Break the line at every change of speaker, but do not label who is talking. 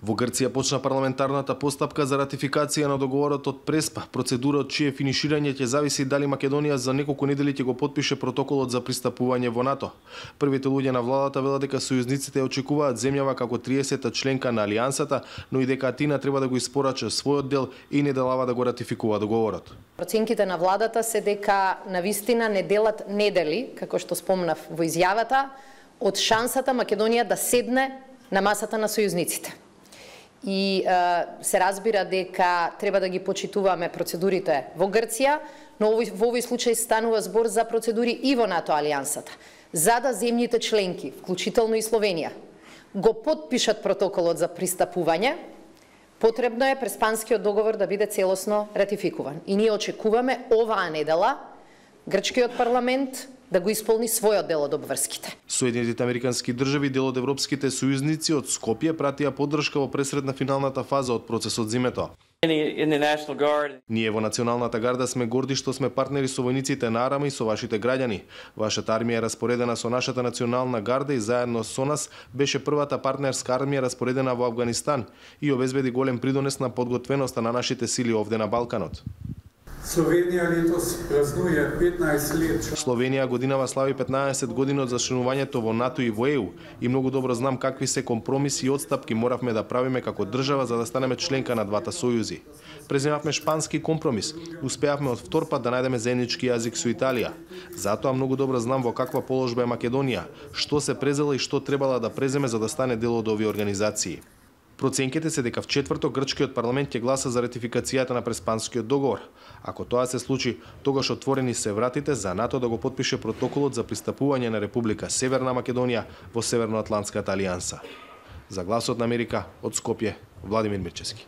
Во Грција почна парламентарната постапка за ратификација на договорот од Преспа, процедура од чие финиширање ќе зависи дали Македонија за неколку недели ќе го потпише протоколот за пристапување во НАТО. Првите луѓе на владата велат дека сојузниците очекуваат земјава како 30-та членка на алијансата, но и дека Атина треба да го испорача својот дел и не делава да го ратификува договорот.
Проценките на владата се дека навистина не делат недели, како што спомнав во изјавата, од шансата Македонија да седне на масата на сојузниците. И се разбира дека треба да ги почитуваме процедурите во Грција, но во овој случај станува збор за процедури и во НАТО алијансата. За да земјите членки, вклучително и Словенија, го потпишат протоколот за пристапување, потребно е Преспанскиот договор да биде целосно ратификуван. И ние очекуваме оваа недела грчкиот парламент да го исполни својот дел од обврските.
Соединетите американски држави, дел од европските сојузници од Скопје, пратија поддршка во пресредна финалната фаза од процесот зимето. Ние во Националната гарда сме горди што сме партнери со војниците на Арама и со вашите граѓани. Вашата армија е распоредена со нашата Национална гарда и заедно со нас беше првата партнерска армија распоредена во Авганистан и обезбеди голем придонес на подготвеноста на нашите сили овде на Балканот.
Словенија летос празнуе 15 лет.
Словенија годинава слави 15 години од зачленувањето во НАТО и во ЕУ и многу добро знам какви се компромиси и отстапки моравме да правиме како држава за да станеме членка на двата сојузи. Преземавме шпански компромис, успеавме од втор пат да најдеме заеднички јазик со Италија. Затоа многу добро знам во каква положба е Македонија, што се презела и што требала да преземе за да стане дел од овие организации. Проценките се дека в четврток грчкиот парламент ќе гласа за ратификацијата на Преспанскиот договор. Ако тоа се случи, тогаш отворени се вратите за НАТО да го потпише протоколот за пристапување на Република Северна Македонија во Северноатлантската алијанса. За Гласот на Америка од Скопје, Владимир Мирчевски.